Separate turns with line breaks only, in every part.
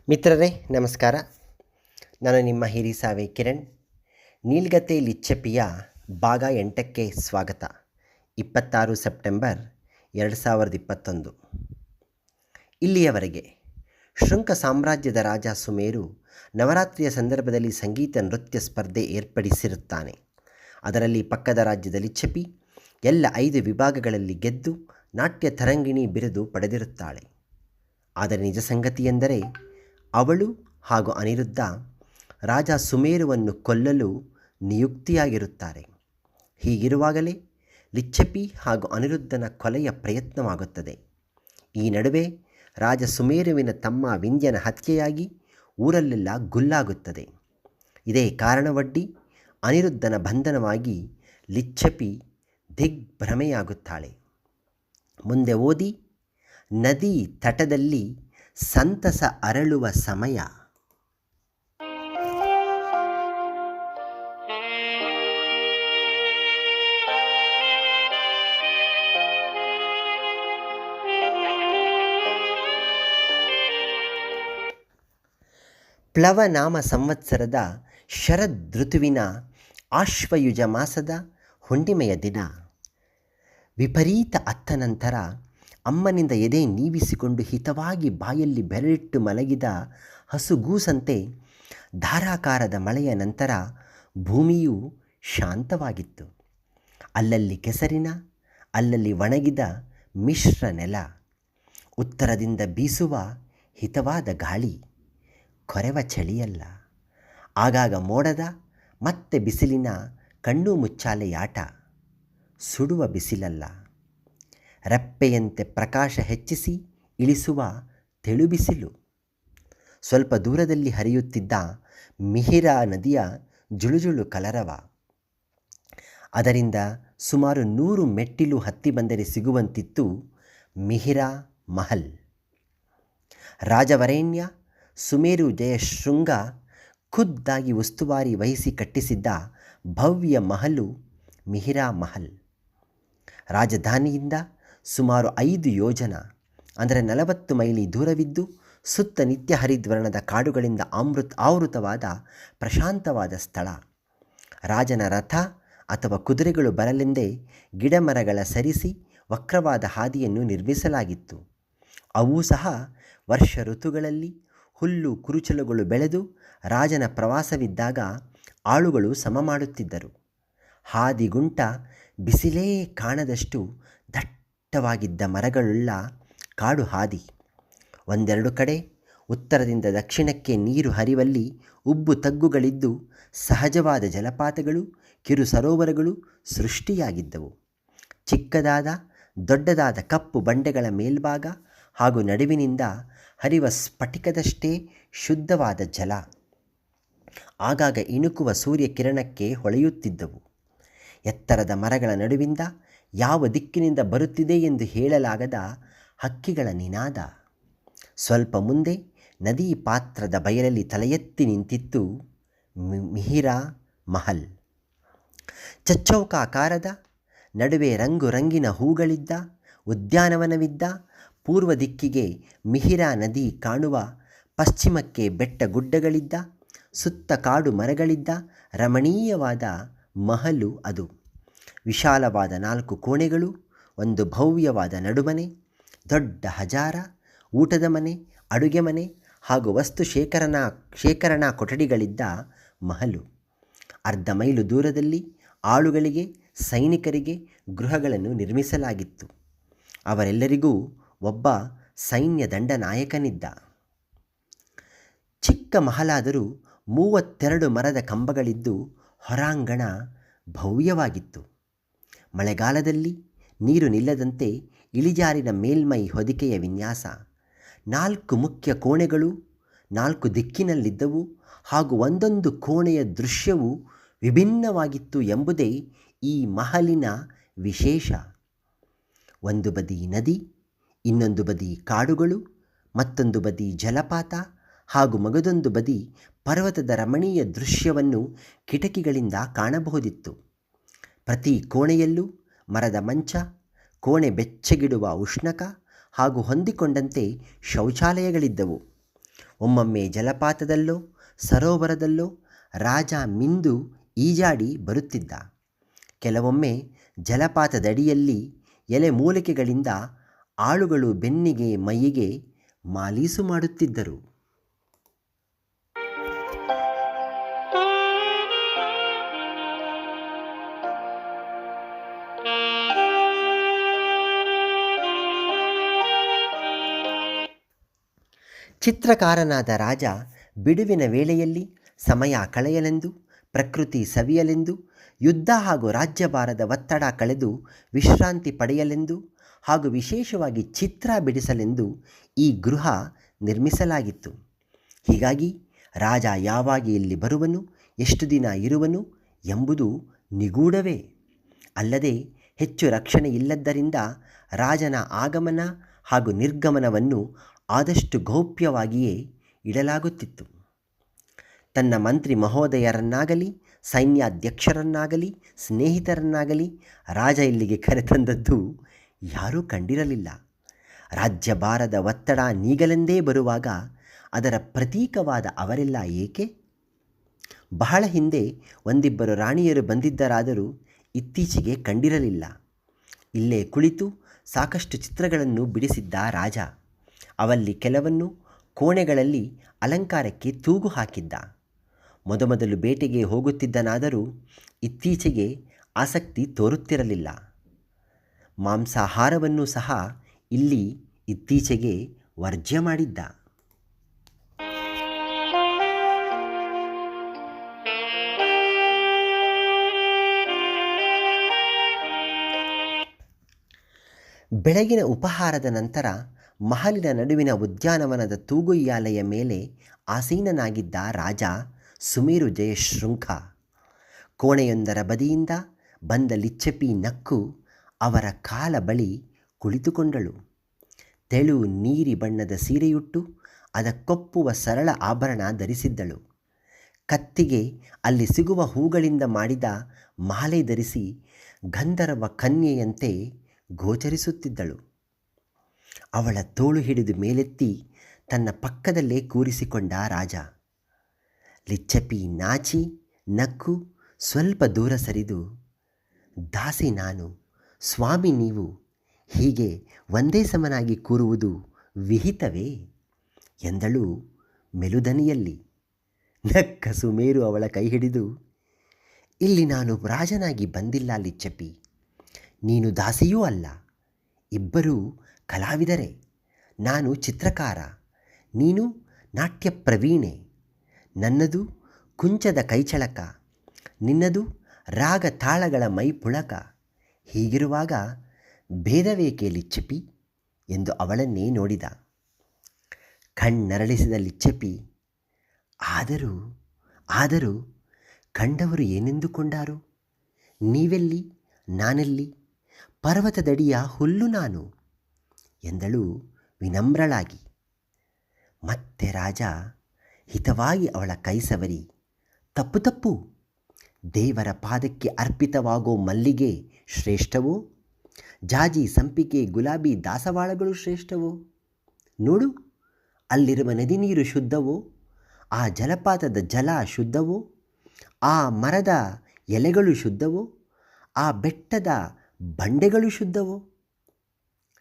ಮಿತ್ರರೇ ನಮಸ್ಕಾರ. ನಾನು ನಿಮ್ಮ ಹಿರಿಸಾವೆ ಕಿರಣ್. ನೀಲ್ಗತೆ ಲಿಚ್ಚಪಿಯ ಭಾಗ 8ಕ್ಕೆ ಸ್ವಾಗತ. 26 ಸೆಪ್ಟೆಂಬರ್ 2021. ಇಲ್ಲಿಯವರೆಗೆ ಶೃಂಗ ಸಾಮ್ರಾಜ್ಯದ ರಾಜ ಸುಮೇರು ನವರಾತ್ರಿಯ ಸಂದರ್ಭದಲ್ಲಿ ಸಂಗೀತ ನೃತ್ಯ ಸ್ಪರ್ಧೆ ಏರ್ಪಡಿಸಿರುತ್ತಾನೆ. ಅದರಲ್ಲಿ ಪಕ್ಕದ ರಾಜ್ಯದ ಲಿಚ್ಚಪಿ ಎಲ್ಲ 5 ವಿಭಾಗಗಳಲ್ಲಿ ಗೆದ್ದು ನಾಟ್ಯ ತರಂಗಿಣಿ ಬಿರುದು ಪಡೆದಿರುತ್ತಾಳೆ. ಆದರೆ ನಿಜ ಸಂಗತಿಯೆಂದರೆ ಅವಳು ಹಾಗೂ ಅನಿರುದ್ಧ ರಾಜ ಸುಮೇರುವನ್ನು ಕೊಲ್ಲಲು ನಿಯುಕ್ತಿಯಾಗಿರುತ್ತಾರೆ. ಹೀಗಿರುವಾಗಲೇ ಲಿಚ್ಚಪಿ ಹಾಗೂ ಅನಿರುದ್ಧನ ಕೊಲೆಯ ಪ್ರಯತ್ನವಾಗುತ್ತದೆ. ಈ ನಡುವೆ ರಾಜ ಸುಮೇರುವಿನ ತಮ್ಮ ವಿಂಧ್ಯನ ಹತ್ಯೆಯಾಗಿ ಊರಲ್ಲೆಲ್ಲ ಗುಲ್ಲಾಗುತ್ತದೆ. ಇದೇ ಕಾರಣವೊಡ್ಡಿ ಅನಿರುದ್ಧನ ಬಂಧನವಾಗಿ ಲಿಚ್ಚಪಿ ದಿಗ್ಭ್ರಮೆಯಾಗುತ್ತಾಳೆ. ಮುಂದೆ ಓದಿ. ನದಿ ತಟದಲ್ಲಿ ಸಂತಸ ಅರಳುವ ಸಮಯ. ಪ್ಲವನಾಮ ಸಂವತ್ಸರದ ಶರದೃತುವಿನ ಆಶ್ವಯುಜ ಮಾಸದ ಹುಣ್ಣಿಮೆಯ ದಿನ. ವಿಪರೀತ ಅತ್ತ ನಂತರ ಅಮ್ಮನಿಂದ ಎದೆ ನೀವಿಸಿಕೊಂಡು ಹಿತವಾಗಿ ಬಾಯಲ್ಲಿ ಬೆರಳಿಟ್ಟು ಮಲಗಿದ ಹಸುಗೂಸಂತೆ ಧಾರಾಕಾರದ ಮಳೆಯ ನಂತರ ಭೂಮಿಯು ಶಾಂತವಾಗಿತ್ತು. ಅಲ್ಲಲ್ಲಿ ಕೆಸರಿನ, ಅಲ್ಲಲ್ಲಿ ಒಣಗಿದ ಮಿಶ್ರ ನೆಲ, ಉತ್ತರದಿಂದ ಬೀಸುವ ಹಿತವಾದ ಗಾಳಿ, ಕೊರೆವ ಚಳಿಯಲ್ಲ, ಆಗಾಗ ಮೋಡದ ಮತ್ತೆ ಬಿಸಿಲಿನ ಕಣ್ಣು ಮುಚ್ಚಾಲೆಯಾಟ, ಸುಡುವ ಬಿಸಿಲಲ್ಲ, ರೆಪ್ಪೆಯಂತೆ ಪ್ರಕಾಶ ಹೆಚ್ಚಿಸಿ ಇಳಿಸುವ ತೆಳುಬಿಸಿಲು. ಸ್ವಲ್ಪ ದೂರದಲ್ಲಿ ಹರಿಯುತ್ತಿದ್ದ ಮಿಹಿರಾ ನದಿಯ ಜುಳುಜುಳು ಕಲರವ. ಅದರಿಂದ ಸುಮಾರು 100 ಮೆಟ್ಟಿಲು ಹತ್ತಿ ಬಂದರೆ ಸಿಗುವಂತಿತ್ತು ಮಿಹಿರಾ ಮಹಲ್. ರಾಜವರೇಣ್ಯ ಸುಮೇರು ಜಯಶೃಂಗ ಖುದ್ದಾಗಿ ಉಸ್ತುವಾರಿ ವಹಿಸಿ ಕಟ್ಟಿಸಿದ್ದ ಭವ್ಯ ಮಹಲು ಮಿಹಿರಾ ಮಹಲ್. ರಾಜಧಾನಿಯಿಂದ ಸುಮಾರು 5 ಯೋಜನ ಅಂದರೆ 40 ಮೈಲಿ ದೂರವಿದ್ದು ಸುತ್ತ ನಿತ್ಯ ಹರಿದ್ವರ್ಣದ ಕಾಡುಗಳಿಂದ ಆವೃತವಾದ ಪ್ರಶಾಂತವಾದ ಸ್ಥಳ. ರಾಜನ ರಥ ಅಥವಾ ಕುದುರೆಗಳು ಬರಲೆಂದೇ ಗಿಡಮರಗಳ ಸರಿಸಿ ವಕ್ರವಾದ ಹಾದಿಯನ್ನು ನಿರ್ಮಿಸಲಾಗಿತ್ತು. ಅವೂ ಸಹ ವರ್ಷ ಋತುಗಳಲ್ಲಿ ಹುಲ್ಲು ಕುರುಚಲುಗಳು ಬೆಳೆದು ರಾಜನ ಪ್ರವಾಸವಿದ್ದಾಗ ಆಳುಗಳು ಸಮ ಮಾಡುತ್ತಿದ್ದರು. ಹಾದಿಗುಂಟ ಬಿಸಿಲೇ ಕಾಣದಷ್ಟು ದಟ್ಟವಾಗಿದ್ದ ಮರಗಳುಳ್ಳ ಕಾಡು ಹಾದಿ. ಒಂದೆರಡು ಕಡೆ ಉತ್ತರದಿಂದ ದಕ್ಷಿಣಕ್ಕೆ ನೀರು ಹರಿವಲ್ಲಿ ಉಬ್ಬು ತಗ್ಗುಗಳಿದ್ದು ಸಹಜವಾದ ಜಲಪಾತಗಳು, ಕಿರು ಸರೋವರಗಳು ಸೃಷ್ಟಿಯಾಗಿದ್ದವು. ಚಿಕ್ಕದಾದ ದೊಡ್ಡದಾದ ಕಪ್ಪು ಬಂಡೆಗಳ ಮೇಲ್ಭಾಗ ಹಾಗೂ ನಡುವಿನಿಂದ ಹರಿವ ಸ್ಫಟಿಕದಷ್ಟೇ ಶುದ್ಧವಾದ ಜಲ ಆಗಾಗ ಇಣುಕುವ ಸೂರ್ಯಕಿರಣಕ್ಕೆ ಹೊಳೆಯುತ್ತಿದ್ದವು. ಎತ್ತರದ ಮರಗಳ ನಡುವಿಂದ ಯಾವ ದಿಕ್ಕಿನಿಂದ ಬರುತ್ತಿದೆ ಎಂದು ಹೇಳಲಾಗದ ಹಕ್ಕಿಗಳ ನಿನಾದ. ಸ್ವಲ್ಪ ಮುಂದೆ ನದಿ ಪಾತ್ರದ ಬಯಲಲ್ಲಿ ತಲೆ ಎತ್ತಿ ನಿಂತಿತ್ತು ಮಿಹಿರಾ ಮಹಲ್. ಚಚ್ಚೌಕಾಕಾರದ ನಡುವೆ ರಂಗು ರಂಗಿನ ಹೂಗಳಿದ್ದ ಉದ್ಯಾನವನವಿದ್ದ. ಪೂರ್ವ ದಿಕ್ಕಿಗೆ ಮಿಹಿರಾ ನದಿ ಕಾಣುವ, ಪಶ್ಚಿಮಕ್ಕೆ ಬೆಟ್ಟ ಗುಡ್ಡಗಳಿದ್ದ, ಸುತ್ತ ಕಾಡು ಮರಗಳಿದ್ದ ರಮಣೀಯವಾದ ಮಹಲು ಅದು. ವಿಶಾಲವಾದ 4 ಕೋಣೆಗಳು, ಒಂದು ಭವ್ಯವಾದ ನಡುಮನೆ, ದೊಡ್ಡ ಹಜಾರ, ಊಟದ ಮನೆ, ಅಡುಗೆ ಮನೆ ಹಾಗೂ ವಸ್ತು ಶೇಖರಣಾ ಕೊಠಡಿಗಳಿದ್ದ ಮಹಲು. ಅರ್ಧ ಮೈಲು ದೂರದಲ್ಲಿ ಆಳುಗಳಿಗೆ, ಸೈನಿಕರಿಗೆ ಗೃಹಗಳನ್ನು ನಿರ್ಮಿಸಲಾಗಿತ್ತು. ಅವರೆಲ್ಲರಿಗೂ ಒಬ್ಬ ಸೈನ್ಯ ದಂಡನಾಯಕನಿದ್ದ. ಚಿಕ್ಕ ಮಹಲಾದರೂ 32 ಮರದ ಕಂಬಗಳಿದ್ದು ಹೊರಾಂಗಣ ಭವ್ಯವಾಗಿತ್ತು. ಮಳೆಗಾಲದಲ್ಲಿ ನೀರು ನಿಲ್ಲದಂತೆ ಇಳಿಜಾರಿನ ಮೇಲ್ಮೈ ಹೊದಿಕೆಯ ವಿನ್ಯಾಸ. 4 ಮುಖ್ಯ ಕೋಣೆಗಳು 4 ದಿಕ್ಕಿನಲ್ಲಿದ್ದವು ಹಾಗೂ ಒಂದೊಂದು ಕೋಣೆಯ ದೃಶ್ಯವು ವಿಭಿನ್ನವಾಗಿತ್ತು ಎಂಬುದೇ ಈ ಮಹಲಿನ ವಿಶೇಷ. ಒಂದು ಬದಿ ನದಿ, ಇನ್ನೊಂದು ಬದಿ ಕಾಡುಗಳು, ಮತ್ತೊಂದು ಬದಿ ಜಲಪಾತ ಹಾಗೂ ಮಗದೊಂದು ಬದಿ ಪರ್ವತದ ರಮಣೀಯ ದೃಶ್ಯವನ್ನು ಕಿಟಕಿಗಳಿಂದ ಕಾಣಬಹುದಿತ್ತು. ಪ್ರತಿ ಕೋಣೆಯಲ್ಲೂ ಮರದ ಮಂಚ, ಕೋಣೆ ಬೆಚ್ಚಗಿಡುವ ಉಷ್ಣಕ ಹಾಗೂ ಹೊಂದಿಕೊಂಡಂತೆ ಶೌಚಾಲಯಗಳಿದ್ದವು. ಒಮ್ಮೊಮ್ಮೆ ಜಲಪಾತದಲ್ಲೋ ಸರೋವರದಲ್ಲೋ ರಾಜ ಮಿಂದು ಈಜಾಡಿ ಬರುತ್ತಿದ್ದ. ಕೆಲವೊಮ್ಮೆ ಜಲಪಾತದಡಿಯಲ್ಲಿ ಎಲೆ ಮೂಲಿಕೆಗಳಿಂದ ಆಳುಗಳು ಬೆನ್ನಿಗೆ ಮೈಯಿಗೆ ಮಾಲೀಸು ಮಾಡುತ್ತಿದ್ದರು. ಚಿತ್ರಕಾರನಾದ ರಾಜ ಬಿಡುವಿನ ವೇಳೆಯಲ್ಲಿ ಸಮಯ ಕಳೆಯಲೆಂದು, ಪ್ರಕೃತಿ ಸವಿಯಲೆಂದು, ಯುದ್ಧ ಹಾಗೂ ರಾಜ್ಯಭಾರದ ಒತ್ತಡ ಕಳೆದು ವಿಶ್ರಾಂತಿ ಪಡೆಯಲೆಂದು ಹಾಗೂ ವಿಶೇಷವಾಗಿ ಚಿತ್ರ ಬಿಡಿಸಲೆಂದು ಈ ಗೃಹ ನಿರ್ಮಿಸಲಾಗಿತ್ತು. ಹೀಗಾಗಿ ರಾಜ ಯಾವಾಗ ಇಲ್ಲಿ ಬರುವನು, ಎಷ್ಟು ದಿನ ಇರುವನು ಎಂಬುದು ನಿಗೂಢವೇ. ಅಲ್ಲದೆ ಹೆಚ್ಚು ರಕ್ಷಣೆ ಇಲ್ಲದ್ದರಿಂದ ರಾಜನ ಆಗಮನ ಹಾಗೂ ನಿರ್ಗಮನವನ್ನು ಆದಷ್ಟು ಗೌಪ್ಯವಾಗಿಯೇ ಇಡಲಾಗುತ್ತಿತ್ತು. ತನ್ನ ಮಂತ್ರಿ ಮಹೋದಯರನ್ನಾಗಲಿ, ಸೈನ್ಯಾಧ್ಯಕ್ಷರನ್ನಾಗಲಿ, ಸ್ನೇಹಿತರನ್ನಾಗಲಿ ರಾಜ ಇಲ್ಲಿಗೆ ಕರೆತಂದದ್ದು ಯಾರೂ ಕಂಡಿರಲಿಲ್ಲ. ರಾಜ್ಯಭಾರದ ಒತ್ತಡ ನೀಗಲೆಂದೇ ಬರುವಾಗ ಅದರ ಪ್ರತೀಕವಾದ ಅವರೆಲ್ಲ ಏಕೆ? ಬಹಳ ಹಿಂದೆ ಒಂದಿಬ್ಬರು ರಾಣಿಯರು ಬಂದಿದ್ದರಾದರೂ ಇತ್ತೀಚೆಗೆ ಕಂಡಿರಲಿಲ್ಲ. ಇಲ್ಲೇ ಕುಳಿತು ಸಾಕಷ್ಟು ಚಿತ್ರಗಳನ್ನು ಬಿಡಿಸಿದ್ದ ರಾಜ ಅವಲ್ಲಿ ಕೆಲವನ್ನು ಕೋಣೆಗಳಲ್ಲಿ ಅಲಂಕಾರಕ್ಕೆ ತೂಗು ಹಾಕಿದ್ದ. ಮೊದಮೊದಲು ಬೇಟೆಗೆ ಹೋಗುತ್ತಿದ್ದನಾದರೂ ಇತ್ತೀಚೆಗೆ ಆಸಕ್ತಿ ತೋರುತ್ತಿರಲಿಲ್ಲ. ಮಾಂಸಾಹಾರವನ್ನು ಸಹ ಇಲ್ಲಿ ಇತ್ತೀಚೆಗೆ ವರ್ಜ್ಯ ಮಾಡಿದ್ದ. ಬೆಳಗಿನ ಉಪಹಾರದ ನಂತರ ಮಹಲಿನ ನಡುವಿನ ಉದ್ಯಾನವನದ ತೂಗುಯ್ಯಾಲೆಯ ಮೇಲೆ ಆಸೀನನಾಗಿದ್ದ ರಾಜ ಸುಮೇರು ಜಯಶೃಂಖ. ಕೋಣೆಯೊಂದರ ಬದಿಯಿಂದ ಬಂದ ಲಿಚ್ಚಪಿ ನಕ್ಕು ಅವರ ಕಾಲ ಬಳಿ ಕುಳಿತುಕೊಂಡಳು. ತೆಳು ನೀರಿ ಬಣ್ಣದ ಸೀರೆಯುಟ್ಟು ಅದಕ್ಕೊಪ್ಪುವ ಸರಳ ಆಭರಣ ಧರಿಸಿದ್ದಳು. ಕತ್ತಿಗೆ ಅಲ್ಲಿ ಸಿಗುವ ಹೂಗಳಿಂದ ಮಾಡಿದ ಮಾಲೆ ಧರಿಸಿ ಗಂಧರ್ವ ಕನ್ಯೆಯಂತೆ ಗೋಚರಿಸುತ್ತಿದ್ದಳು. ಅವಳ ತೋಳು ಹಿಡಿದು ಮೇಲೆತ್ತಿ ತನ್ನ ಪಕ್ಕದಲ್ಲೇ ಕೂರಿಸಿಕೊಂಡ ರಾಜ. ಲಿಚ್ಚಪಿ ನಾಚಿ ನಕ್ಕು ಸ್ವಲ್ಪ ದೂರ ಸರಿದು, ದಾಸಿ ನಾನು, ಸ್ವಾಮಿ ನೀವು, ಹೀಗೆ ಒಂದೇ ಸಮನಾಗಿ ಕೂರುವುದು ವಿಹಿತವೇ ಎಂದಳು ಮೆಲುದನಿಯಲ್ಲಿ. ನಕ್ಕ ಸುಮೇರು ಅವಳ ಕೈ ಹಿಡಿದು, ಇಲ್ಲಿ ನಾನು ರಾಜನಾಗಿ ಬಂದಿಲ್ಲ ಲಿಚ್ಚಪಿ, ನೀನು ದಾಸಿಯೂ ಅಲ್ಲ, ಇಬ್ಬರೂ ಕಲಾವಿದರೆ. ನಾನು ಚಿತ್ರಕಾರ, ನೀನು ನಾಟ್ಯ ಪ್ರವೀಣೆ. ನನ್ನದು ಕುಂಚದ ಕೈಚಳಕ, ನಿನ್ನದು ರಾಗ ತಾಳಗಳ ಮೈಪುಳಕ. ಹೀಗಿರುವಾಗ ಭೇದವೇಕೆ ಲಿಚ್ಚಪಿ ಎಂದು ಅವಳನ್ನೇ ನೋಡಿದ. ಕಣ್ಣರಳಿಸಿದ ಲಿಚ್ಚಪಿ, ಆದರೂ ಕಂಡವರು ಏನೆಂದುಕೊಂಡಾರು? ನೀವೆಲ್ಲಿ, ನಾನೆಲ್ಲಿ? ಪರ್ವತದಡಿಯ ಹುಲ್ಲು ನಾನು ಎಂದಳು ವಿನಮ್ರಳಾಗಿ. ಮತ್ತೆ ರಾಜ ಹಿತವಾಗಿ ಅವಳ ಕೈ ಸವರಿ, ತಪ್ಪು, ದೇವರ ಪಾದಕ್ಕೆ ಅರ್ಪಿತವಾಗೋ ಮಲ್ಲಿಗೆ ಶ್ರೇಷ್ಠವೋ, ಜಾಜಿ ಸಂಪಿಗೆ ಗುಲಾಬಿ ದಾಸವಾಳಗಳು ಶ್ರೇಷ್ಠವೋ? ನೋಡು, ಅಲ್ಲಿರುವ ನದಿ ನೀರು ಶುದ್ಧವೋ, ಆ ಜಲಪಾತದ ಜಲ ಶುದ್ಧವೋ, ಆ ಮರದ ಎಲೆಗಳು ಶುದ್ಧವೋ, ಆ ಬೆಟ್ಟದ ಬಂಡೆಗಳು ಶುದ್ಧವೋ?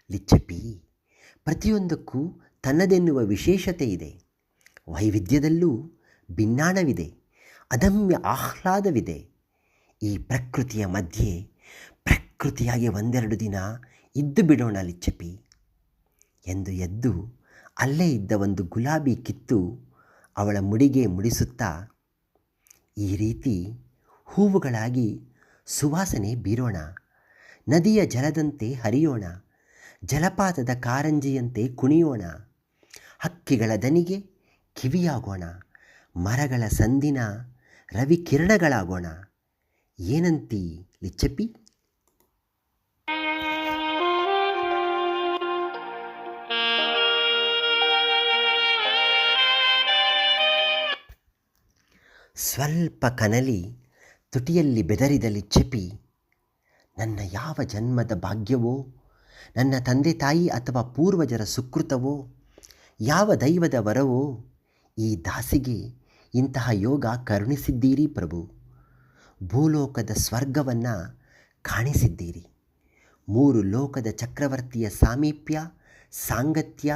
ಲಿಚ್ಚಪಿ, ಪ್ರತಿಯೊಂದಕ್ಕೂ ತನ್ನದೆನ್ನುವ ವಿಶೇಷತೆ ಇದೆ. ವೈವಿಧ್ಯದಲ್ಲೂ ಭಿನ್ನಾಣವಿದೆ, ಅದಮ್ಯ ಆಹ್ಲಾದವಿದೆ. ಈ ಪ್ರಕೃತಿಯ ಮಧ್ಯೆ ಪ್ರಕೃತಿಯಾಗಿ ಒಂದೆರಡು ದಿನ ಇದ್ದು ಬಿಡೋಣ ಲಿಚ್ಚಪಿ ಎಂದು ಎದ್ದು ಅಲ್ಲೇ ಇದ್ದ ಒಂದು ಗುಲಾಬಿ ಕಿತ್ತು ಅವಳ ಮುಡಿಗೆ ಮುಡಿಸುತ್ತಾ, ಈ ರೀತಿ ಹೂವುಗಳಾಗಿ ಸುವಾಸನೆ ಬೀರೋಣ, ನದಿಯ ಜಲದಂತೆ ಹರಿಯೋಣ, ಜಲಪಾತದ ಕಾರಂಜಿಯಂತೆ ಕುಣಿಯೋಣ, ಹಕ್ಕಿಗಳ ದನಿಗೆ ಕಿವಿಯಾಗೋಣ, ಮರಗಳ ಸಂದಿನ ರವಿಕಿರಣಗಳಾಗೋಣ. ಏನಂತೀ ಲಿಚ್ಚಪಿ? ಸ್ವಲ್ಪ ಕನಲಿ ತುಟಿಯಲ್ಲಿ ಬೆದರಿದ ಲಿಚ್ಚಪಿ, ನನ್ನ ಯಾವ ಜನ್ಮದ ಭಾಗ್ಯವೋ, ನನ್ನ ತಂದೆ ತಾಯಿ ಅಥವಾ ಪೂರ್ವಜರ ಸುಕೃತವೋ, ಯಾವ ದೈವದ ವರವೋ, ಈ ದಾಸಿಗೆ ಇಂತಹ ಯೋಗ ಕರುಣಿಸಿದ್ದೀರಿ ಪ್ರಭು. ಭೂಲೋಕದ ಸ್ವರ್ಗವನ್ನು ಕಾಣಿಸಿದ್ದೀರಿ. 3 ಲೋಕದ ಚಕ್ರವರ್ತಿಯ ಸಾಮೀಪ್ಯ, ಸಾಂಗತ್ಯ,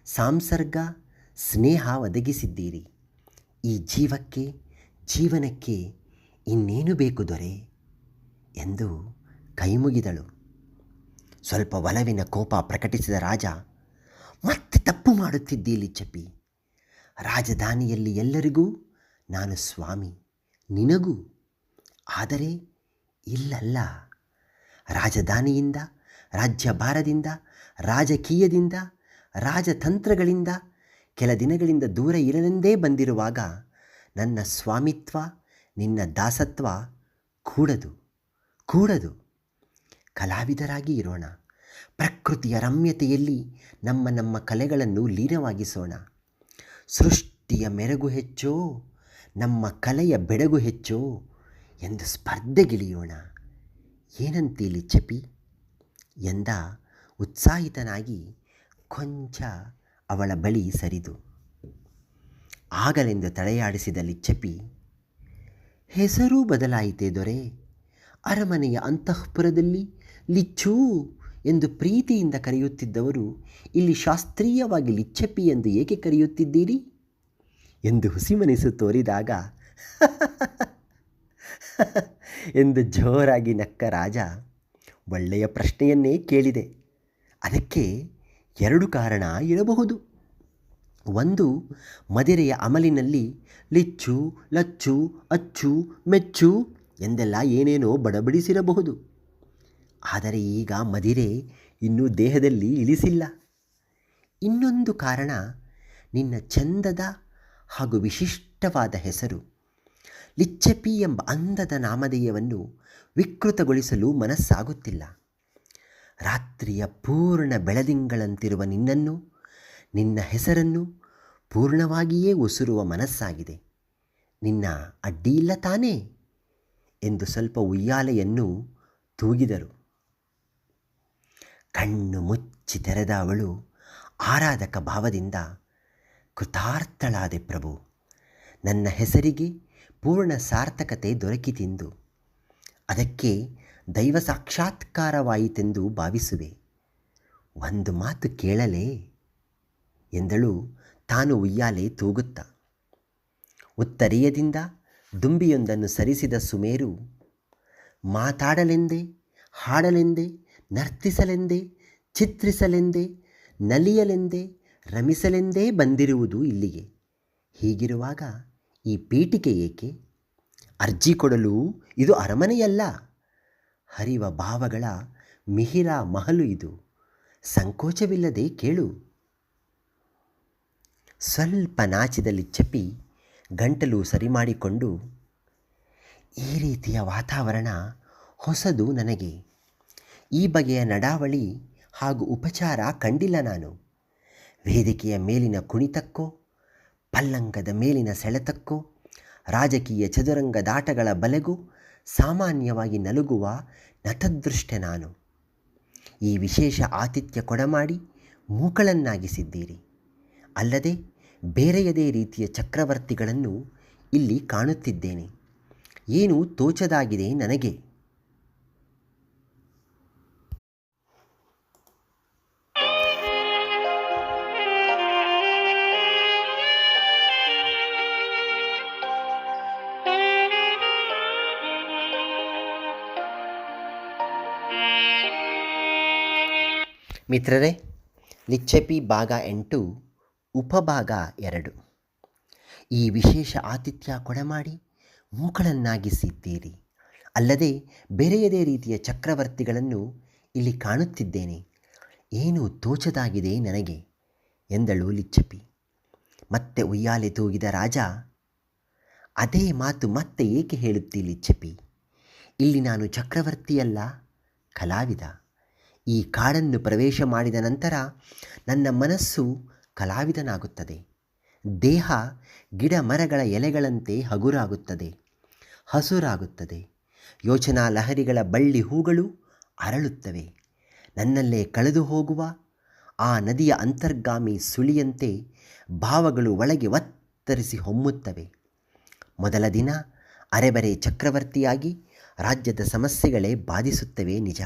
ಸಾಂಸರ್ಗ, ಸ್ನೇಹ ಒದಗಿಸಿದ್ದೀರಿ. ಈ ಜೀವನಕ್ಕೆ ಇನ್ನೇನು ಬೇಕು ದೊರೆ ಎಂದು ಕೈಮುಗಿದಳು. ಸ್ವಲ್ಪ ಒಲವಿನ ಕೋಪ ಪ್ರಕಟಿಸಿದ ರಾಜ, ಮತ್ತೆ ತಪ್ಪು ಮಾಡುತ್ತಿದ್ದಿ ಲಿಚ್ಚಪಿ. ರಾಜಧಾನಿಯಲ್ಲಿ ಎಲ್ಲರಿಗೂ ನಾನು ಸ್ವಾಮಿ, ನಿನಗೂ. ಆದರೆ ಇಲ್ಲಲ್ಲ. ರಾಜಧಾನಿಯಿಂದ, ರಾಜ್ಯಭಾರದಿಂದ, ರಾಜಕೀಯದಿಂದ, ರಾಜತಂತ್ರಗಳಿಂದ ಕೆಲ ದಿನಗಳಿಂದ ದೂರ ಇರಲೆಂದೇ ಬಂದಿರುವಾಗ ನನ್ನ ಸ್ವಾಮಿತ್ವ, ನಿನ್ನ ದಾಸತ್ವ ಕೂಡದು. ಕಲಾವಿದರಾಗಿ ಇರೋಣ. ಪ್ರಕೃತಿಯ ರಮ್ಯತೆಯಲ್ಲಿ ನಮ್ಮ ಕಲೆಗಳನ್ನು ಲೀನವಾಗಿಸೋಣ. ಸೃಷ್ಟಿಯ ಮೆರುಗು ಹೆಚ್ಚೋ, ನಮ್ಮ ಕಲೆಯ ಬೆಡಗು ಹೆಚ್ಚೋ ಎಂದು ಸ್ಪರ್ಧೆಗಿಳಿಯೋಣ. ಏನಂತೀ ಲಿಚ್ಚಪಿ ಎಂದ ಉತ್ಸಾಹಿತನಾಗಿ ಕೊಂಚ ಅವಳ ಬಳಿ ಸರಿದು. ಆಗಲೆಂದು ತಲೆಯಾಡಿಸಿದ ಲಿಚ್ಚಪಿ, ಹೆಸರೂ ಬದಲಾಯಿತೇ ದೊರೆ. ಅರಮನೆಯ ಅಂತಃಪುರದಲ್ಲಿ ಲಿಚ್ಚೂ ಎಂದು ಪ್ರೀತಿಯಿಂದ ಕರೆಯುತ್ತಿದ್ದವರು ಇಲ್ಲಿ ಶಾಸ್ತ್ರೀಯವಾಗಿ ಲಿಚ್ಚಪಿ ಎಂದು ಏಕೆ ಕರೆಯುತ್ತಿದ್ದೀರಿ ಎಂದು ಹುಸಿಮನಸ್ಸು ತೋರಿದಾಗ ಎಂದು ಜೋರಾಗಿ ನಕ್ಕ ರಾಜ, ಒಳ್ಳೆಯ ಪ್ರಶ್ನೆಯನ್ನೇ ಕೇಳಿದೆ. ಅದಕ್ಕೆ 2 ಕಾರಣ ಇರಬಹುದು. ಒಂದು, ಮದಿರೆಯ ಅಮಲಿನಲ್ಲಿ ಲಿಚ್ಚು, ಲಚ್ಚು, ಅಚ್ಚು, ಮೆಚ್ಚು ಎಂದೆಲ್ಲ ಏನೇನೋ ಬಡಬಡಿಸಿರಬಹುದು. ಆದರೆ ಈಗ ಮದಿರೆ ಇನ್ನೂ ದೇಹದಲ್ಲಿ ಇಳಿಸಿಲ್ಲ. ಇನ್ನೊಂದು ಕಾರಣ, ನಿನ್ನ ಚಂದದ ಹಾಗೂ ವಿಶಿಷ್ಟವಾದ ಹೆಸರು. ಲಿಚ್ಚಪಿ ಎಂಬ ಅಂದದ ನಾಮಧೇಯವನ್ನು ವಿಕೃತಗೊಳಿಸಲು ಮನಸ್ಸಾಗುತ್ತಿಲ್ಲ. ರಾತ್ರಿಯ ಪೂರ್ಣ ಬೆಳದಿಂಗಳಂತಿರುವ ನಿನ್ನನ್ನು, ನಿನ್ನ ಹೆಸರನ್ನು ಪೂರ್ಣವಾಗಿಯೇ ಉಸುರುವ ಮನಸ್ಸಾಗಿದೆ. ನಿನ್ನ ಅಡ್ಡಿಯಿಲ್ಲ ತಾನೇ ಎಂದು ಸ್ವಲ್ಪ ಉಯ್ಯಾಲೆಯನ್ನು ತೂಗಿದರು. ಕಣ್ಣು ಮುಚ್ಚಿ ತೆರೆದ ಅವಳು ಆರಾಧಕ ಭಾವದಿಂದ, ಕೃತಾರ್ಥಳಾದೆ ಪ್ರಭು. ನನ್ನ ಹೆಸರಿಗೆ ಪೂರ್ಣ ಸಾರ್ಥಕತೆ ದೊರಕಿತೆಂದು, ಅದಕ್ಕೆ ದೈವ ಸಾಕ್ಷಾತ್ಕಾರವಾಯಿತೆಂದು ಭಾವಿಸುವೆ. ಒಂದು ಮಾತು ಕೇಳಲೇ ಎಂದಳು ತಾನು ಉಯ್ಯಾಲೆ ತೂಗುತ್ತಾ. ಉತ್ತರೀಯದಿಂದ ದುಂಬಿಯೊಂದನ್ನು ಸರಿಸಿದ ಸುಮೇರು, ಮಾತಾಡಲೆಂದೇ, ಹಾಡಲೆಂದೇ, ನರ್ತಿಸಲೆಂದೇ, ಚಿತ್ರಿಸಲೆಂದೇ, ನಲಿಯಲೆಂದೇ, ರಮಿಸಲೆಂದೇ ಬಂದಿರುವುದು ಇಲ್ಲಿಗೆ. ಹೀಗಿರುವಾಗ ಈ ಪೀಠಿಕೆ ಏಕೆ? ಅರ್ಜಿ ಕೊಡಲು ಇದು ಅರಮನೆಯಲ್ಲ, ಹರಿವ ಭಾವಗಳ ಮಿಹಿರ ಮಹಲು ಇದು. ಸಂಕೋಚವಿಲ್ಲದೆ ಕೇಳು. ಸ್ವಲ್ಪ ನಾಚಿದ ಲಿಚ್ಚಪಿ ಗಂಟಲು ಸರಿಮಾಡಿಕೊಂಡು, ಈ ರೀತಿಯ ವಾತಾವರಣ ಹೊಸದು ನನಗೆ. ಈ ಬಗೆಯ ನಡಾವಳಿ ಹಾಗೂ ಉಪಚಾರ ಕಂಡಿಲ್ಲ ನಾನು. ವೇದಿಕೆಯ ಮೇಲಿನ ಕುಣಿತಕ್ಕೋ, ಪಲ್ಲಂಗದ ಮೇಲಿನ ಸೆಳೆತಕ್ಕೋ, ರಾಜಕೀಯ ಚದುರಂಗದಾಟಗಳ ಬಲೆಗೂ ಸಾಮಾನ್ಯವಾಗಿ ನಲುಗುವ ನತದೃಷ್ಟೆ ನಾನು. ಈ ವಿಶೇಷ ಆತಿಥ್ಯ ಕೊಡಮಾಡಿ ಮೂಕಳನ್ನಾಗಿಸಿದ್ದೀರಿ. ಅಲ್ಲದೆ ಬೇರೆಯದೇ ರೀತಿಯ ಚಕ್ರವರ್ತಿಗಳನ್ನು ಇಲ್ಲಿ ಕಾಣುತ್ತಿದ್ದೇನೆ. ಏನು ತೋಚದಾಗಿದೆ ನನಗೆ. ಮಿತ್ರರೇ, ಲಿಚ್ಚಪಿ ಭಾಗ 8 ಉಪಭಾಗ 2. ಈ ವಿಶೇಷ ಆತಿಥ್ಯ ಕೊಡಮಾಡಿ ಮೂಕಳನ್ನಾಗಿಸಿದ್ದೀರಿ. ಅಲ್ಲದೆ ಬೇರೆಯದೇ ರೀತಿಯ ಚಕ್ರವರ್ತಿಗಳನ್ನು ಇಲ್ಲಿ ಕಾಣುತ್ತಿದ್ದೇನೆ. ಏನು ತೋಚದಾಗಿದೆ ನನಗೆ ಎಂದಳು ಲಿಚ್ಚಪಿ. ಮತ್ತೆ ಉಯ್ಯಾಲೆ ತೂಗಿದ ರಾಜ, ಅದೇ ಮಾತು ಮತ್ತೆ ಏಕೆ ಹೇಳುತ್ತಿ ಲಿಚ್ಚಪಿ? ಇಲ್ಲಿ ನಾನು ಚಕ್ರವರ್ತಿಯಲ್ಲ, ಕಲಾವಿದ. ಈ ಕಾಡನ್ನು ಪ್ರವೇಶ ಮಾಡಿದ ನಂತರ ನನ್ನ ಮನಸ್ಸು ಕಲಾವಿದನಾಗುತ್ತದೆ. ದೇಹ ಗಿಡ ಮರಗಳ ಎಲೆಗಳಂತೆ ಹಗುರಾಗುತ್ತದೆ, ಹಸುರಾಗುತ್ತದೆ. ಯೋಚನಾ ಲಹರಿಗಳ ಬಳ್ಳಿ ಹೂಗಳು ಅರಳುತ್ತವೆ. ನನ್ನಲ್ಲೇ ಕಳೆದು ಹೋಗುವ ಆ ನದಿಯ ಅಂತರ್ಗಾಮಿ ಸುಳಿಯಂತೆ ಭಾವಗಳು ಒಳಗೆ ಒತ್ತ ತತ್ತರಿಸಿ ಹೊಮ್ಮುತ್ತವೆ. ಮೊದಲ ದಿನ ಅರೆಬರೆ ಚಕ್ರವರ್ತಿಯಾಗಿ ರಾಜ್ಯದ ಸಮಸ್ಯೆಗಳೇ ಬಾಧಿಸುತ್ತವೆ ನಿಜ.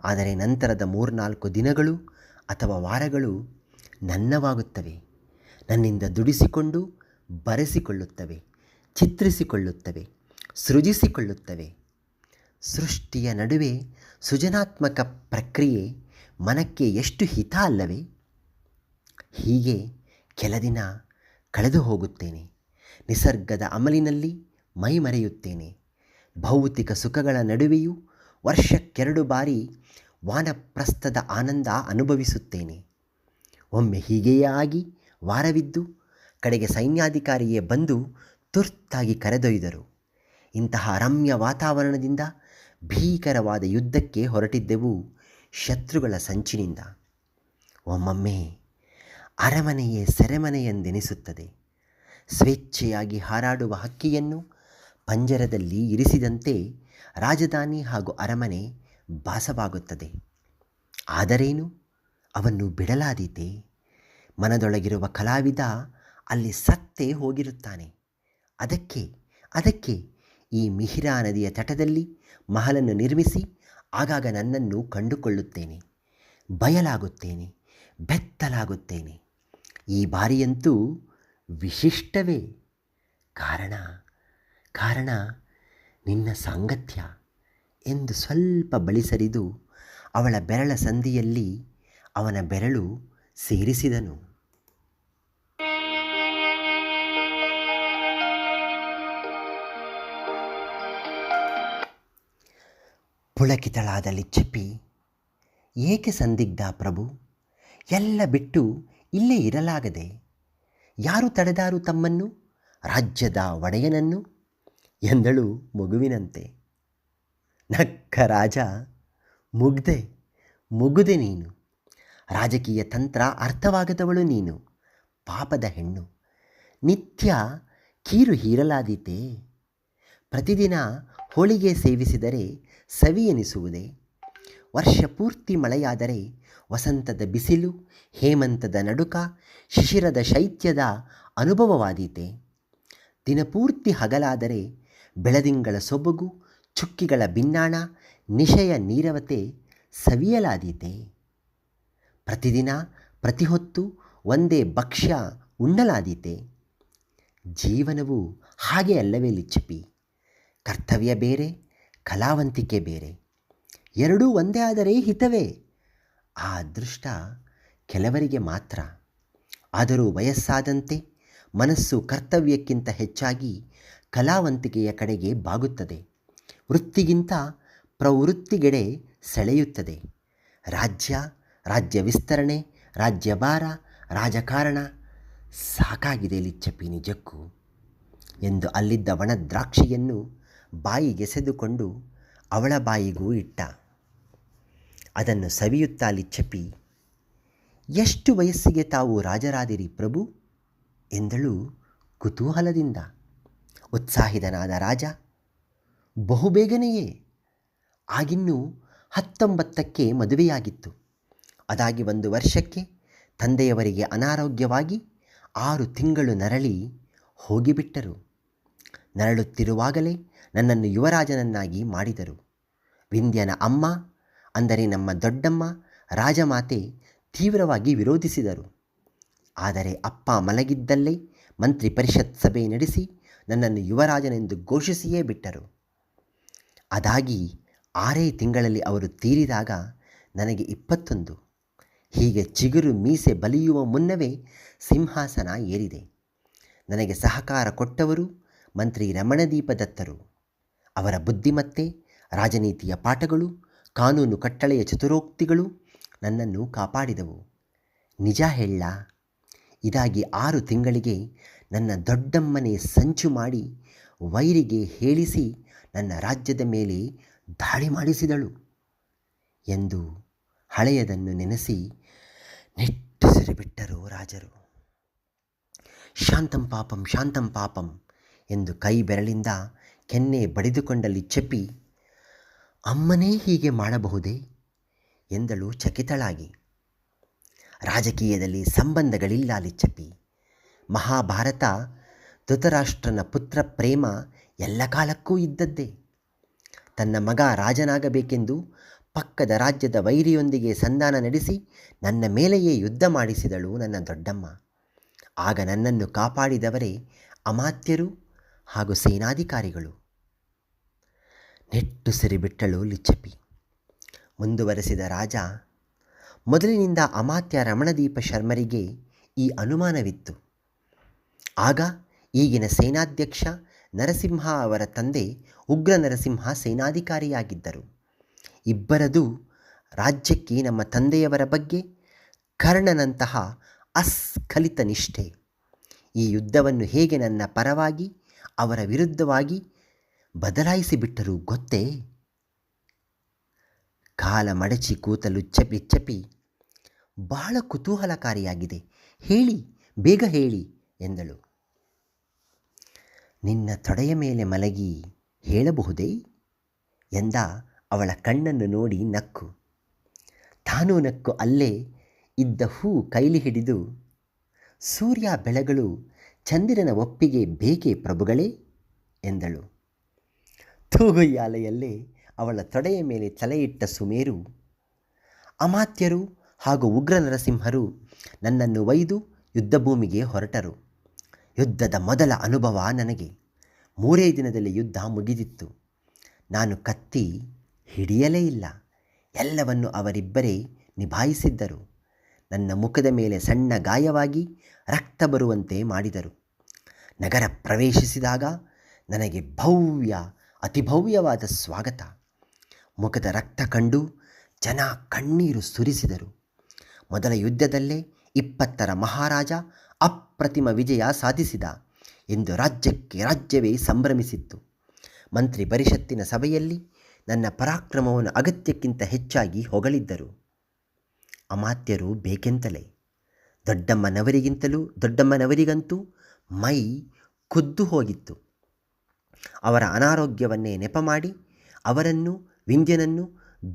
ಆದರೆ ನಂತರದ 3-4 ದಿನಗಳು ಅಥವಾ ವಾರಗಳು ನನ್ನವಾಗುತ್ತವೆ. ನನ್ನಿಂದ ದುಡಿಸಿಕೊಂಡು ಬರೆಸಿಕೊಳ್ಳುತ್ತವೆ, ಚಿತ್ರಿಸಿಕೊಳ್ಳುತ್ತವೆ, ಸೃಜಿಸಿಕೊಳ್ಳುತ್ತವೆ. ಸೃಷ್ಟಿಯ ನಡುವೆ ಸೃಜನಾತ್ಮಕ ಪ್ರಕ್ರಿಯೆ ಮನಕ್ಕೆ ಎಷ್ಟು ಹಿತ ಅಲ್ಲವೇ? ಹೀಗೆ ಕೆಲ ದಿನ ಕಳೆದು ಹೋಗುತ್ತೇನೆ. ನಿಸರ್ಗದ ಅಮಲಿನಲ್ಲಿ ಮೈಮರೆಯುತ್ತೇನೆ. ಭೌತಿಕ ಸುಖಗಳ ನಡುವೆಯೂ ವರ್ಷಕ್ಕೆರಡು ಬಾರಿ ವಾನಪ್ರಸ್ಥದ ಆನಂದ ಅನುಭವಿಸುತ್ತೇನೆ. ಒಮ್ಮೆ ಹೀಗೆಯೇ ಆಗಿ ವಾರವಿದ್ದು ಕಡೆಗೆ ಸೈನ್ಯಾಧಿಕಾರಿಯೇ ಬಂದು ತುರ್ತಾಗಿ ಕರೆದೊಯ್ದರು. ಇಂತಹ ರಮ್ಯ ವಾತಾವರಣದಿಂದ ಭೀಕರವಾದ ಯುದ್ಧಕ್ಕೆ ಹೊರಟಿದ್ದೆವು ಶತ್ರುಗಳ ಸಂಚಿನಿಂದ. ಒಮ್ಮೊಮ್ಮೆ ಅರಮನೆಯೇ ಸೆರೆಮನೆಯೆಂದೆನಿಸುತ್ತದೆ. ಸ್ವೇಚ್ಛೆಯಾಗಿ ಹಾರಾಡುವ ಹಕ್ಕಿಯನ್ನು ಪಂಜರದಲ್ಲಿ ಇರಿಸಿದಂತೆ ರಾಜಧಾನಿ ಹಾಗೂ ಅರಮನೆ ಭಾಸವಾಗುತ್ತದೆ. ಆದರೇನು, ಅವನ್ನು ಬಿಡಲಾದೀತೆ? ಮನದೊಳಗಿರುವ ಕಲಾವಿದ ಅಲ್ಲಿ ಸತ್ತೇ ಹೋಗಿರುತ್ತಾನೆ. ಅದಕ್ಕೆ ಈ ಮಿಹಿರಾ ನದಿಯ ತಟದಲ್ಲಿ ಮಹಲನ್ನು ನಿರ್ಮಿಸಿ ಆಗಾಗ ನನ್ನನ್ನು ಕಂಡುಕೊಳ್ಳುತ್ತೇನೆ. ಬಯಲಾಗುತ್ತೇನೆ, ಬೆತ್ತಲಾಗುತ್ತೇನೆ. ಈ ಬಾರಿಯಂತೂ ವಿಶಿಷ್ಟವೇ. ಕಾರಣ ನಿನ್ನ ಸಾಂಗತ್ಯ ಎಂದು ಸ್ವಲ್ಪ ಬಳಿ ಸರಿದು ಅವಳ ಬೆರಳ ಸಂದಿಯಲ್ಲಿ ಅವನ ಬೆರಳು ಸೇರಿಸಿದನು. ಪುಳಕಿತಳಾದ ಲಿಚ್ಚಪ್ಪಿ, ಏಕೆ ಸಂದಿಗ್ಧ ಪ್ರಭು? ಎಲ್ಲ ಬಿಟ್ಟು ಇಲ್ಲೇ ಇರಲಾಗದೆ? ಯಾರು ತಡೆದಾರು ತಮ್ಮನ್ನು, ರಾಜ್ಯದ ಒಡೆಯನನ್ನು? ಎಂದಳು ಮಗುವಿನಂತೆ. ನಕ್ಕ ರಾಜ, ಮುಗುದೆ ನೀನು. ರಾಜಕೀಯ ತಂತ್ರ ಅರ್ಥವಾಗದವಳು ನೀನು. ಪಾಪದ ಹೆಣ್ಣು, ನಿತ್ಯ ಕೀರು ಹೀರಲಾದೀತೆ? ಪ್ರತಿದಿನ ಹೋಳಿಗೆ ಸೇವಿಸಿದರೆ ಸವಿ ಎನಿಸುವುದೇ? ವರ್ಷ ಪೂರ್ತಿ ಮಳೆಯಾದರೆ ವಸಂತದ ಬಿಸಿಲು, ಹೇಮಂತದ ನಡುಕ, ಶಿಶಿರದ ಶೈತ್ಯದ ಅನುಭವವಾದೀತೆ? ದಿನಪೂರ್ತಿ ಹಗಲಾದರೆ ಬೆಳದಿಂಗಳ ಸೊಬಗು, ಚುಕ್ಕಿಗಳ ಬಿನ್ನಾಣ, ನಿಶೆಯ ನೀರವತೆ ಸವಿಯಲಾದೀತೆ? ಪ್ರತಿದಿನ ಪ್ರತಿಹೊತ್ತು ಒಂದೇ ಭಕ್ಷ್ಯ ಉಣ್ಣಲಾದೀತೆ? ಜೀವನವು ಹಾಗೆ ಅಲ್ಲವೇ ಲಿಚ್ಚಪ್ಪಿ? ಕರ್ತವ್ಯ ಬೇರೆ, ಕಲಾವಂತಿಕೆ ಬೇರೆ. ಎರಡೂ ಒಂದೇ ಆದರೆ ಹಿತವೇ. ಆ ಅದೃಷ್ಟ ಕೆಲವರಿಗೆ ಮಾತ್ರ. ಆದರೂ ವಯಸ್ಸಾದಂತೆ ಮನಸ್ಸು ಕರ್ತವ್ಯಕ್ಕಿಂತ ಹೆಚ್ಚಾಗಿ ಕಲಾವಂತಿಕೆಯ ಕಡೆಗೆ ಬಾಗುತ್ತದೆ. ವೃತ್ತಿಗಿಂತ ಪ್ರವೃತ್ತಿಗೆಡೆ ಸೆಳೆಯುತ್ತದೆ. ರಾಜ್ಯ ವಿಸ್ತರಣೆ, ರಾಜ್ಯಭಾರ, ರಾಜಕಾರಣ ಸಾಕಾಗಿದೆ ಲಿಚ್ಚಪ್ಪಿ ನಿಜಕ್ಕೂ ಎಂದು ಅಲ್ಲಿದ್ದ ಒಣ ದ್ರಾಕ್ಷಿಯನ್ನು ಬಾಯಿಗೆಸೆದುಕೊಂಡು ಅವಳ ಬಾಯಿಗೂ ಇಟ್ಟ. ಅದನ್ನು ಸವಿಯುತ್ತಾ ಲಿಚ್ಚಪ್ಪಿ, ಎಷ್ಟು ವಯಸ್ಸಿಗೆ ತಾವು ರಾಜರಾದಿರಿ ಪ್ರಭು ಎಂದಳು ಕುತೂಹಲದಿಂದ. ಉತ್ಸಾಹಿತನಾದ ರಾಜ, ಬಹುಬೇಗನೆಯೇ. ಆಗಿನ್ನೂ 19ಕ್ಕೆ ಮದುವೆಯಾಗಿತ್ತು. ಅದಾಗಿ 1 ವರ್ಷಕ್ಕೆ ತಂದೆಯವರಿಗೆ ಅನಾರೋಗ್ಯವಾಗಿ 6 ತಿಂಗಳು ನರಳಿ ಹೋಗಿಬಿಟ್ಟರು. ನರಳುತ್ತಿರುವಾಗಲೇ ನನ್ನನ್ನು ಯುವರಾಜನನ್ನಾಗಿ ಮಾಡಿದರು. ವಿಂಧ್ಯನ ಅಮ್ಮ, ಅಂದರೆ ನಮ್ಮ ದೊಡ್ಡಮ್ಮ ರಾಜಮಾತೆ, ತೀವ್ರವಾಗಿ ವಿರೋಧಿಸಿದರು. ಆದರೆ ಅಪ್ಪ ಮಲಗಿದ್ದಲ್ಲೇ ಮಂತ್ರಿ ಪರಿಷತ್ ಸಭೆ ನಡೆಸಿ ನನ್ನನ್ನು ಯುವರಾಜನೆಂದು ಘೋಷಿಸಿಯೇ ಬಿಟ್ಟರು. ಅದಾಗಿ 6 ತಿಂಗಳಲ್ಲಿ ಅವರು ತೀರಿದಾಗ ನನಗೆ 21. ಹೀಗೆ ಚಿಗುರು ಮೀಸೆ ಬಲಿಯುವ ಮುನ್ನವೇ ಸಿಂಹಾಸನ ಏರಿದೆ. ನನಗೆ ಸಹಕಾರ ಕೊಟ್ಟವರು ಮಂತ್ರಿ ರಮಣದೀಪ ದತ್ತರು. ಅವರ ಬುದ್ಧಿಮತ್ತೆ, ರಾಜನೀತಿಯ ಪಾಠಗಳು, ಕಾನೂನು ಕಟ್ಟಳೆಯ ಚತುರೋಕ್ತಿಗಳು ನನ್ನನ್ನು ಕಾಪಾಡಿದವು. ನಿಜ ಹೇಳ, ಇದಾಗಿ 6 ತಿಂಗಳಿಗೆ ನನ್ನ ದೊಡ್ಡಮ್ಮನೇ ಸಂಚು ಮಾಡಿ ವೈರಿಗೆ ಹೇಳಿಸಿ ನನ್ನ ರಾಜ್ಯದ ಮೇಲೆ ದಾಳಿ ಮಾಡಿಸಿದಳು ಎಂದು ಹಳೆಯದನ್ನು ನೆನೆಸಿ ನಿಟ್ಟುಸಿರುಬಿಟ್ಟರು ರಾಜರು. ಶಾಂತಂ ಪಾಪಂ ಎಂದು ಕೈ ಬೆರಳಿಂದ ಕೆನ್ನೆ ಬಡಿದುಕೊಂಡ ಲಿಚ್ಚಪ್ಪಿ, ಅಮ್ಮನೇ ಹೀಗೆ ಮಾಡಬಹುದೇ ಎಂದಳು ಚಕಿತಳಾಗಿ. ರಾಜಕೀಯದಲ್ಲಿ ಸಂಬಂಧಗಳಿಲ್ಲ ಲಿಚ್ಚಪ್ಪಿ. ಮಹಾಭಾರತ ಧೃತರಾಷ್ಟ್ರನ ಪುತ್ರ ಪ್ರೇಮ ಎಲ್ಲ ಕಾಲಕ್ಕೂ ಇದ್ದದ್ದೇ. ತನ್ನ ಮಗ ರಾಜನಾಗಬೇಕೆಂದು ಪಕ್ಕದ ರಾಜ್ಯದ ವೈರಿಯೊಂದಿಗೆ ಸಂಧಾನ ನಡೆಸಿ ನನ್ನ ಮೇಲೆಯೇ ಯುದ್ಧ ಮಾಡಿಸಿದಳು ನನ್ನ ದೊಡ್ಡಮ್ಮ. ಆಗ ನನ್ನನ್ನು ಕಾಪಾಡಿದವರೇ ಅಮಾತ್ಯರು ಹಾಗೂ ಸೇನಾಧಿಕಾರಿಗಳು. ನೆಟ್ಟುಸಿರು ಬಿಟ್ಟಳು ಲಿಚ್ಚಪಿ. ಮುಂದುವರೆಸಿದ ರಾಜ, ಮೊದಲಿನಿಂದ ಅಮಾತ್ಯ ರಮಣದೀಪ ಶರ್ಮರಿಗೆ ಈ ಅನುಮಾನವಿತ್ತು. ಆಗ ಈಗಿನ ಸೇನಾಧ್ಯಕ್ಷ ನರಸಿಂಹ ಅವರ ತಂದೆ ಉಗ್ರ ನರಸಿಂಹ ಸೇನಾಧಿಕಾರಿಯಾಗಿದ್ದರು. ಇಬ್ಬರದು ರಾಜ್ಯಕ್ಕೆ ನಮ್ಮ ತಂದೆಯವರ ಬಗ್ಗೆ ಕರ್ಣನಂತಹ ಅಸ್ಖಲಿತ ನಿಷ್ಠೆ. ಈ ಯುದ್ಧವನ್ನು ಹೇಗೆ ನನ್ನ ಪರವಾಗಿ ಅವರ ವಿರುದ್ಧವಾಗಿ ಬದಲಾಯಿಸಿಬಿಟ್ಟರು ಗೊತ್ತೇ? ಕಾಲ ಮಡಚಿ ಕೂತ ಲಿಚ್ಚಪಿ, ಬಹಳ ಕುತೂಹಲಕಾರಿಯಾಗಿದೆ, ಹೇಳಿ, ಬೇಗ ಹೇಳಿ ಎಂದಳು. ನಿನ್ನ ತೊಡೆಯ ಮೇಲೆ ಮಲಗಿ ಹೇಳಬಹುದೇ ಎಂದ ಅವಳ ಕಣ್ಣನ್ನು ನೋಡಿ ನಕ್ಕು. ತಾನೂ ನಕ್ಕು ಅಲ್ಲೇ ಇದ್ದ ಹೂ ಕೈಲಿ ಹಿಡಿದು, ಸೂರ್ಯ ಬೆಳಗಳು ಚಂದಿರನ ಒಪ್ಪಿಗೆ ಬೇಕೇ ಪ್ರಭುಗಳೇ ಎಂದಳು. ತೂಗುಯ್ಯಾಲೆಯಲ್ಲೇ ಅವಳ ತೊಡೆಯ ಮೇಲೆ ತಲೆಯಿಟ್ಟ ಸುಮೇರು, ಅಮಾತ್ಯರು ಹಾಗೂ ಉಗ್ರ ನರಸಿಂಹರು ನನ್ನನ್ನು ಒಯ್ದು ಯುದ್ಧಭೂಮಿಗೆ ಹೊರಟರು. ಯುದ್ಧದ ಮೊದಲ ಅನುಭವ ನನಗೆ. 3 ದಿನದಲ್ಲಿ ಯುದ್ಧ ಮುಗಿದಿತ್ತು. ನಾನು ಕತ್ತಿ ಹಿಡಿಯಲೇ ಇಲ್ಲ. ಎಲ್ಲವನ್ನು ಅವರಿಬ್ಬರೇ ನಿಭಾಯಿಸಿದ್ದರು. ನನ್ನ ಮುಖದ ಮೇಲೆ ಸಣ್ಣ ಗಾಯವಾಗಿ ರಕ್ತ ಬರುವಂತೆ ಮಾಡಿದರು. ನಗರ ಪ್ರವೇಶಿಸಿದಾಗ ನನಗೆ ಅತಿಭವ್ಯವಾದ ಸ್ವಾಗತ. ಮುಖದ ರಕ್ತ ಕಂಡು ಜನ ಕಣ್ಣೀರು ಸುರಿಸಿದರು. ಮೊದಲ ಯುದ್ಧದಲ್ಲೇ 20ರ ಮಹಾರಾಜ ಅಪ್ರತಿಮ ವಿಜಯ ಸಾಧಿಸಿದ ಎಂದು ರಾಜ್ಯವೇ ಸಂಭ್ರಮಿಸಿತ್ತು. ಮಂತ್ರಿ ಪರಿಷತ್ತಿನ ಸಭೆಯಲ್ಲಿ ನನ್ನ ಪರಾಕ್ರಮವನ್ನು ಅಗತ್ಯಕ್ಕಿಂತ ಹೆಚ್ಚಾಗಿ ಹೊಗಳಿದ್ದರು. ಅಮಾತ್ಯರು ಬೇಕೆಂತಲೇ. ದೊಡ್ಡಮ್ಮನವರಿಗಂತೂ ಮೈ ಕುದ್ದು ಹೋಗಿತ್ತು. ಅವರ ಅನಾರೋಗ್ಯವನ್ನೇ ನೆಪ ಮಾಡಿ ಅವರನ್ನು ವಿಂಧ್ಯನನ್ನು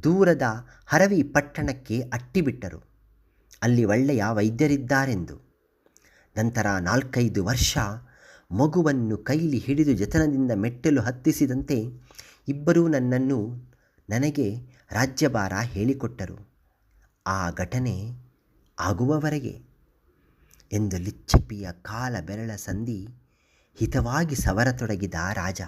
ದೂರದ ಹರವಿ ಪಟ್ಟಣಕ್ಕೆ ಅಟ್ಟಿಬಿಟ್ಟರು, ಅಲ್ಲಿ ಒಳ್ಳೆಯ ವೈದ್ಯರಿದ್ದಾರೆಂದು. ನಂತರ 4-5 ವರ್ಷ ಮಗುವನ್ನು ಕೈಲಿ ಹಿಡಿದು ಜತನದಿಂದ ಮೆಟ್ಟಲು ಹತ್ತಿಸಿದಂತೆ ಇಬ್ಬರೂ ನನಗೆ ರಾಜ್ಯಭಾರ ಹೇಳಿಕೊಟ್ಟರು. ಆ ಘಟನೆ ಆಗುವವರೆಗೆ ಎಂದು ಲಿಚ್ಚಪಿಯ ಕಾಲ ಬೆರಳ ಸಂಧಿ ಹಿತವಾಗಿ ಸವರತೊಡಗಿದ ರಾಜ.